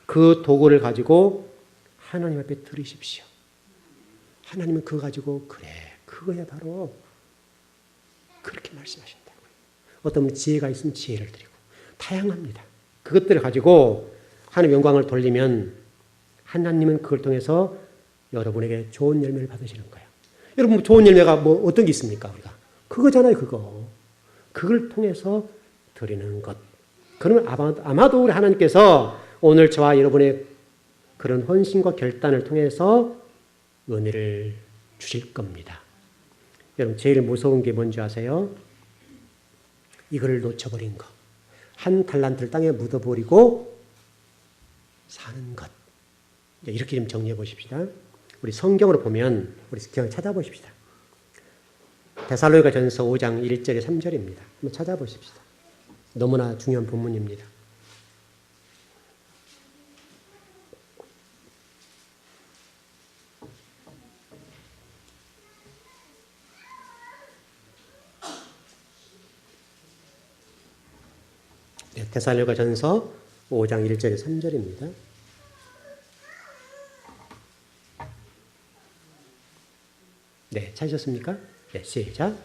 S1: 그 도구를 가지고 하나님 앞에 드리십시오. 하나님은 그거 가지고 그래 그거야 바로 그렇게 말씀하신다고요. 어떤 분은 지혜가 있으면 지혜를 드리고 다양합니다. 그것들을 가지고 하나님 영광을 돌리면 하나님은 그걸 통해서 여러분에게 좋은 열매를 받으시는 거예요. 여러분 좋은 열매가 뭐 어떤 게 있습니까? 우리가 그거잖아요. 그걸 통해서 드리는 것. 그러면 아마도 우리 하나님께서 오늘 저와 여러분의 그런 헌신과 결단을 통해서 은혜를 주실 겁니다. 여러분 제일 무서운 게 뭔지 아세요? 이거를 놓쳐버린 것. 한 달란트를 땅에 묻어버리고 사는 것. 이렇게 좀 정리해 보십시다. 우리 성경으로 보면 우리 그냥 찾아보십시다. 데살로니가전서 5장 1절에 3절입니다. 한번 찾아보십시다. 너무나 중요한 본문입니다. 데살로니가전서 5장 1절에 3절입니다. 네, 찾으셨습니까? 네, 시작.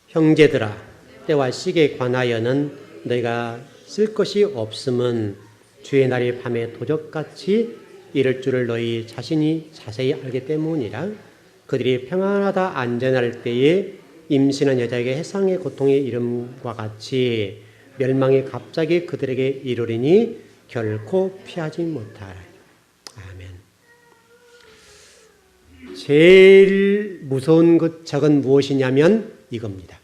S1: 형제들아, 때와 시기에 관하여는 너희가 쓸 것이 없음은 주의 날이 밤에 도적같이 이럴 줄을 너희 자신이 자세히 알기 때문이라. 그들이 평안하다 안전할 때에 임신한 여자에게 해상의 고통의 이름과 같이 멸망이 갑자기 그들에게 이르리니 결코 피하지 못하라. 아멘. 제일 무서운 적은 무엇이냐면 이겁니다.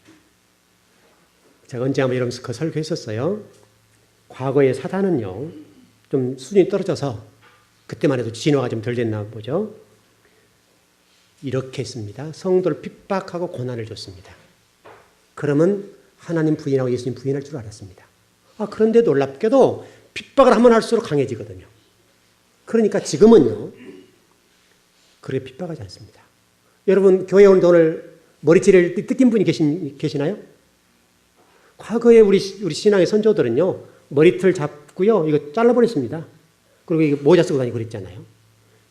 S1: 제가 언제 한번 여러분 그 설교했었어요. 과거의 사단은요, 좀 수준이 떨어져서 그때만 해도 진화가 좀 덜 됐나 보죠. 이렇게 했습니다. 성도를 핍박하고 고난을 줬습니다. 그러면 하나님 부인하고 예수님 부인할 줄 알았습니다. 그런데 놀랍게도 핍박을 하면 할수록 강해지거든요. 그러니까 지금은요, 그렇게 핍박하지 않습니다. 여러분, 교회 오늘 머리채를 뜯긴 분이 계시나요? 과거에 우리 신앙의 선조들은요, 머리털 잡고요, 이거 잘라버렸습니다. 그리고 이거 모자 쓰고 다니고 그랬잖아요.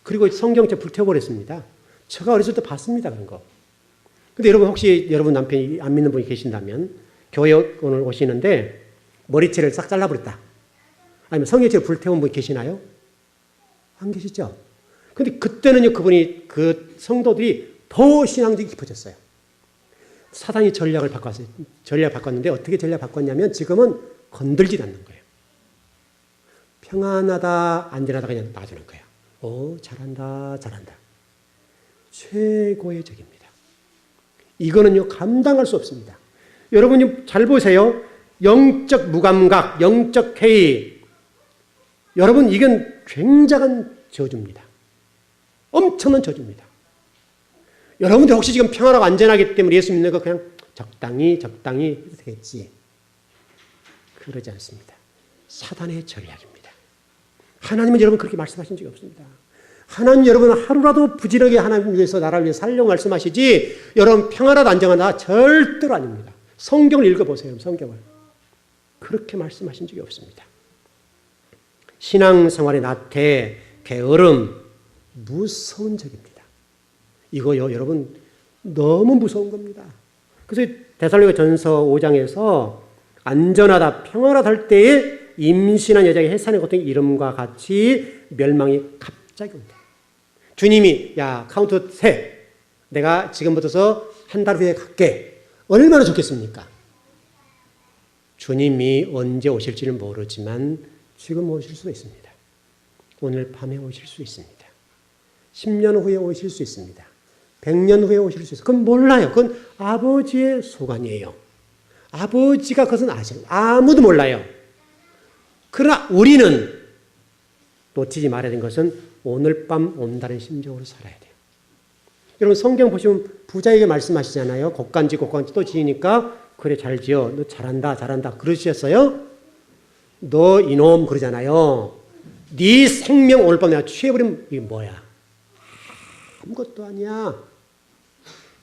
S1: 그리고 성경책 불태워버렸습니다. 제가 어렸을 때 봤습니다, 그런 거. 근데 여러분, 혹시 여러분 남편이 안 믿는 분이 계신다면, 교회 오늘 오시는데 머리채를 싹 잘라버렸다. 아니면 성경책을 불태운 분이 계시나요? 안 계시죠? 근데 그때는요, 그 성도들이 더 신앙적이 깊어졌어요. 사단이 전략을 바꿨어요. 전략을 바꿨는데 어떻게 전략을 바꿨냐면 지금은 건들지 않는 거예요. 평안하다, 안전하다 그냥 놔두는 거예요. 잘한다, 잘한다. 최고의 적입니다. 이거는요, 감당할 수 없습니다. 여러분이 잘 보세요. 영적 무감각, 영적 회의. 여러분, 이건 굉장한 저주입니다. 엄청난 저주입니다. 여러분들 혹시 지금 평안하고 안전하기 때문에 예수 믿는 거 그냥 적당히 되겠지. 그러지 않습니다. 사단의 전략입니다. 하나님은 여러분 그렇게 말씀하신 적이 없습니다. 하나님 여러분 하루라도 부지런하게 하나님 위해서 나라를 위해서 살려고 말씀하시지 여러분 평안하다 안정하다 절대로 아닙니다. 성경을 읽어보세요. 성경을. 그렇게 말씀하신 적이 없습니다. 신앙생활의 나태, 게으름, 무서운 적입니다. 이거요, 여러분 너무 무서운 겁니다. 그래서 데살로니가전서 5장에서 안전하다, 평안하다 할 때에 임신한 여자의 해산의 고통의 이름과 같이 멸망이 갑자기 온다. 주님이 야 카운트 세, 내가 지금부터서 한 달 후에 갈게. 얼마나 좋겠습니까? 주님이 언제 오실지는 모르지만 지금 오실 수 있습니다. 오늘 밤에 오실 수 있습니다. 10년 후에 오실 수 있습니다. 100년 후에 오실 수 있어요. 그건 몰라요. 그건 아버지의 소관이에요. 아버지가 그것은 아시고 아무도 몰라요. 그러나 우리는 놓치지 말아야 되는 것은 오늘 밤 온다는 심정으로 살아야 돼요. 여러분 성경 보시면 부자에게 말씀하시잖아요. 곡간지 또 지으니까 그래 잘 지어. 너 잘한다. 그러셨어요? 너 이놈 그러잖아요. 네 생명 오늘 밤 내가 취해버리면 이게 뭐야? 아무것도 아니야.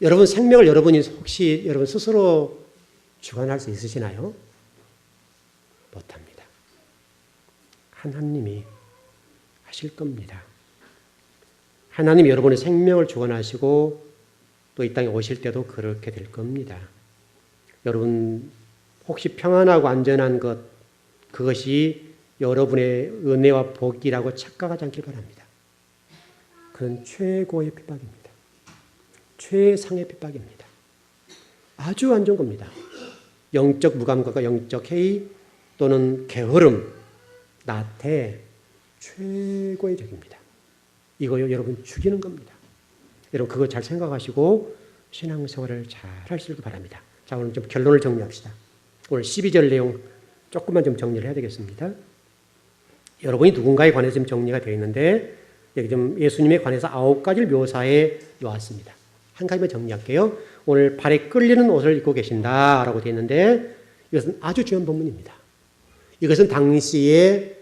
S1: 여러분 생명을 여러분이 혹시 여러분 스스로 주관할 수 있으시나요? 못합니다. 하나님이 하실 겁니다. 하나님이 여러분의 생명을 주관하시고 또 이 땅에 오실 때도 그렇게 될 겁니다. 여러분 혹시 평안하고 안전한 것 그것이 여러분의 은혜와 복이라고 착각하지 않길 바랍니다. 그건 최고의 핍박입니다. 최상의 핍박입니다. 아주 안 좋은 겁니다. 영적 무감각과 영적 해이 또는 게으름, 나태, 최고의 적입니다. 이거요 여러분 죽이는 겁니다. 여러분 그거 잘 생각하시고 신앙생활을 잘 하시길 바랍니다. 자 오늘 좀 결론을 정리합시다. 오늘 12절 내용 조금만 좀 정리를 해야 되겠습니다. 여러분이 누군가에 관해서 지금 정리가 되어 있는데 여기 좀 예수님에 관해서 9가지를 묘사해 놓았습니다. 한 가지만 정리할게요. 오늘 발에 끌리는 옷을 입고 계신다라고 되어 있는데 이것은 아주 중요한 본문입니다. 이것은 당시에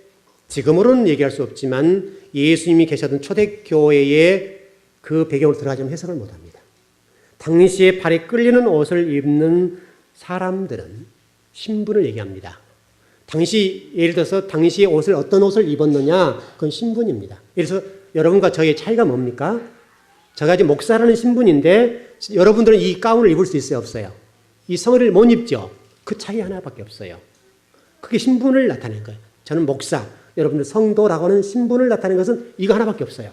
S1: 지금으로는 얘기할 수 없지만 예수님이 계셨던 초대교회의 그 배경을 들어가지면 해석을 못합니다. 당시에 발에 끌리는 옷을 입는 사람들은 신분을 얘기합니다. 예를 들어서 당시에 어떤 옷을 입었느냐 그건 신분입니다. 예를 들어서 여러분과 저의 차이가 뭡니까? 제가 이제 목사라는 신분인데 여러분들은 이 가운을 입을 수 있어요? 없어요? 이 성의를 못 입죠? 그 차이 하나밖에 없어요. 그게 신분을 나타낸 거예요. 저는 목사, 여러분들 성도라고 하는 신분을 나타내는 것은 이거 하나밖에 없어요.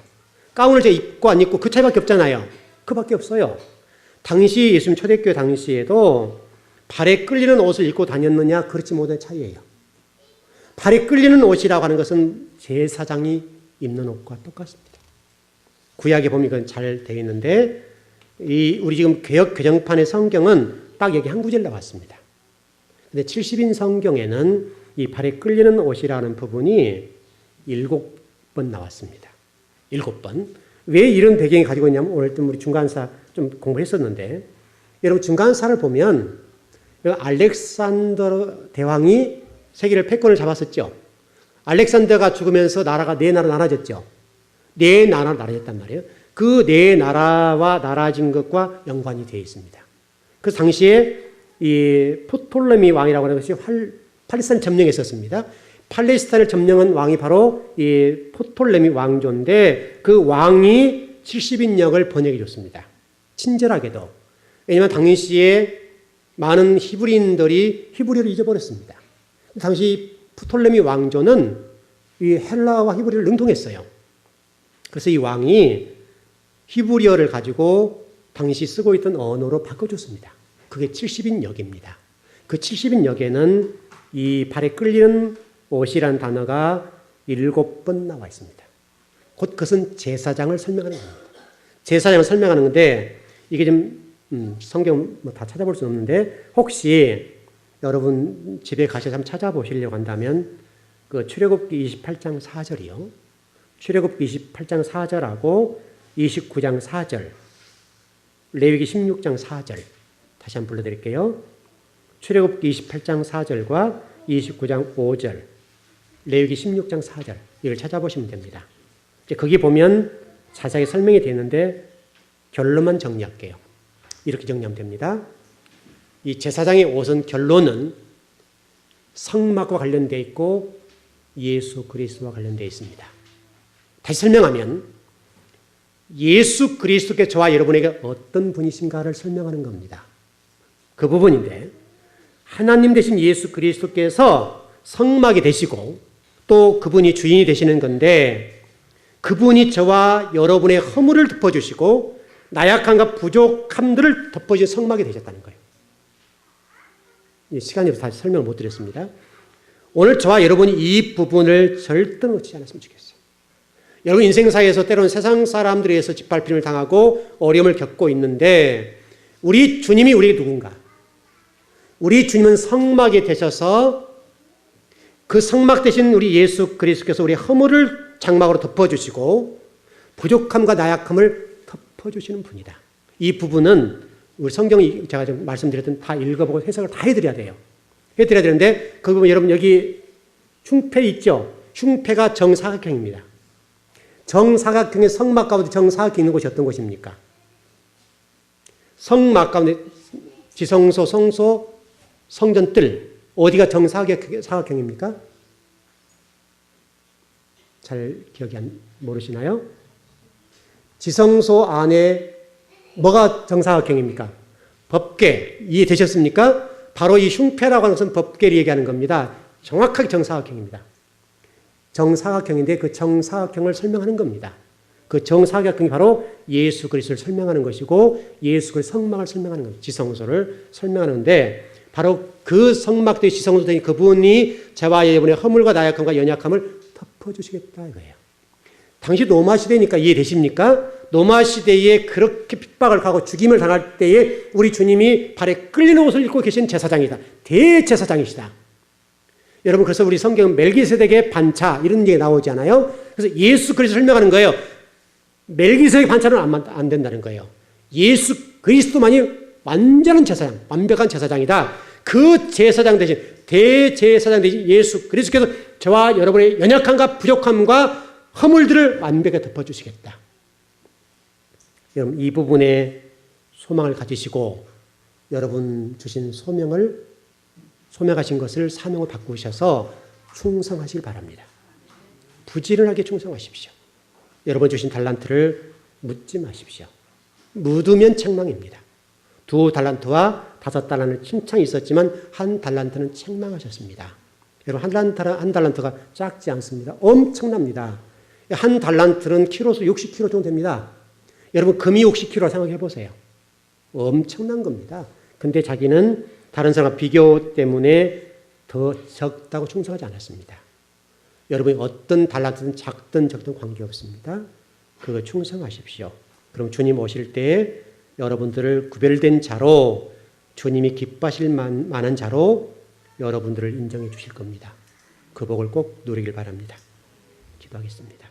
S1: 가운을 제가 입고 안 입고 그 차이밖에 없잖아요. 그밖에 없어요. 당시 예수님 초대교회 당시에도 발에 끌리는 옷을 입고 다녔느냐 그렇지 못한 차이예요. 발에 끌리는 옷이라고 하는 것은 제사장이 입는 옷과 똑같습니다. 구약에 보면 이건 잘 되어 있는데 우리 지금 개역 개정판의 성경은 딱 여기 한 구절 나왔습니다. 근데 70인 성경에는 이 발에 끌리는 옷이라는 부분이 7번 나왔습니다. 7번. 왜 이런 배경이 가지고 있냐면 오늘 우리 중간사 좀 공부했었는데 여러분 중간사를 보면 알렉산더 대왕이 세계를 패권을 잡았었죠. 알렉산더가 죽으면서 나라가 4나라로 나눠졌죠. 4나라로 나눠졌단 말이에요. 그 4나라와 나눠진 것과 연관이 되어 있습니다. 그 당시에 이 프톨레미 왕이라고 하는 것이 팔레스타인 점령했었습니다. 팔레스타인을 점령한 왕이 바로 이 프톨레미 왕조인데 그 왕이 70인역을 번역해 줬습니다. 친절하게도. 왜냐하면 당시에 많은 히브리인들이 히브리어를 잊어버렸습니다. 당시 프톨레미 왕조는 이 헬라와 히브리어를 능통했어요. 그래서 이 왕이 히브리어를 가지고 당시 쓰고 있던 언어로 바꿔줬습니다. 그게 70인역입니다. 그 70인역에는 이 발에 끌리는 옷이라는 단어가 7번 나와 있습니다. 곧 그것은 제사장을 설명하는 겁니다. 제사장을 설명하는 건데 이게 좀 성경 뭐 다 찾아볼 수는 없는데 혹시 여러분 집에 가셔서 한번 찾아보시려고 한다면 그 출애굽기 28장 4절이요. 출애굽기 28장 4절하고 29장 4절, 레위기 16장 4절 다시 한번 불러드릴게요. 출애굽기 28장 4절과 29장 5절, 레위기 16장 4절 이걸 찾아보시면 됩니다. 이제 거기 보면 자세하게 설명이 되는데 결론만 정리할게요. 이렇게 정리하면 됩니다. 이 제사장의 옷은 결론은 성막과 관련되어 있고 예수 그리스도와 관련되어 있습니다. 다시 설명하면 예수 그리스도께 저와 여러분에게 어떤 분이신가를 설명하는 겁니다. 그 부분인데 하나님 되신 예수 그리스도께서 성막이 되시고 또 그분이 주인이 되시는 건데 그분이 저와 여러분의 허물을 덮어주시고 나약함과 부족함들을 덮어주신 성막이 되셨다는 거예요. 시간이 없어서 다시 설명을 못 드렸습니다. 오늘 저와 여러분이 이 부분을 절대 놓치지 않았으면 좋겠어요. 여러분 인생사에서 때로는 세상 사람들에 의해서 짓밟힘을 당하고 어려움을 겪고 있는데 우리 주님이 우리에게 누군가? 우리 주님은 성막이 되셔서 그 성막 대신 우리 예수 그리스도께서 우리의 허물을 장막으로 덮어주시고 부족함과 나약함을 덮어주시는 분이다. 이 부분은 우리 성경이 제가 지금 말씀드렸던 다 읽어보고 해석을 다 해드려야 돼요. 해드려야 되는데 그 부분 여러분 여기 흉패 있죠? 흉패가 정사각형입니다. 정사각형의 성막 가운데 정사각형이 있는 곳이 어떤 곳입니까? 성막 가운데 지성소, 성소, 성전뜰 어디가 정사각형입니까? 잘 기억이 모르시나요? 지성소 안에 뭐가 정사각형입니까? 법궤 이해되셨습니까? 바로 이 흉패라고 하는 것은 법궤를 얘기하는 겁니다. 정확하게 정사각형입니다. 정사각형인데 그 정사각형을 설명하는 겁니다. 그 정사각형이 바로 예수 그리스도를 설명하는 것이고 예수 그리스도의 성막을 설명하는 겁니다. 지성소를 설명하는데 바로 그 성막도 지성소도 된 그분이 저와 여러분의 허물과 나약함과 연약함을 덮어주시겠다 이거예요. 당시 로마 시대니까 이해되십니까? 로마 시대에 그렇게 핍박을 가고 죽임을 당할 때에 우리 주님이 발에 끌리는 옷을 입고 계신 제사장이다. 대제사장이시다. 여러분 그래서 우리 성경은 멜기세덱의 반차 이런 얘기 나오지 않아요? 그래서 예수 그리스도 설명하는 거예요. 멜기세덱의 반차는 안 된다는 거예요. 예수 그리스도만이 완전한 제사장, 완벽한 제사장이다. 그 제사장 대신 대제사장 대신 예수 그리스도께서 저와 여러분의 연약함과 부족함과 허물들을 완벽하게 덮어주시겠다. 여러분 이 부분에 소망을 가지시고 여러분 주신 소명하신 것을 사명으로 바꾸셔서 충성하시길 바랍니다. 부지런하게 충성하십시오. 여러분 주신 달란트를 묻지 마십시오. 묻으면 책망입니다. 2 달란트와 5 달란트는 칭찬이 있었지만 1 달란트는 책망하셨습니다. 여러분 한 달란트가 작지 않습니다. 엄청납니다. 한 달란트는 키로수 60kg 정도 됩니다. 여러분 금이 60kg 생각해 보세요. 엄청난 겁니다. 근데 자기는 다른 사람과 비교 때문에 더 적다고 충성하지 않았습니다. 여러분이 어떤 달란트든 작든 적든 관계없습니다. 그거 충성하십시오. 그럼 주님 오실 때 여러분들을 구별된 자로 주님이 기뻐하실 만한 자로 여러분들을 인정해 주실 겁니다. 그 복을 꼭 누리길 바랍니다. 기도하겠습니다.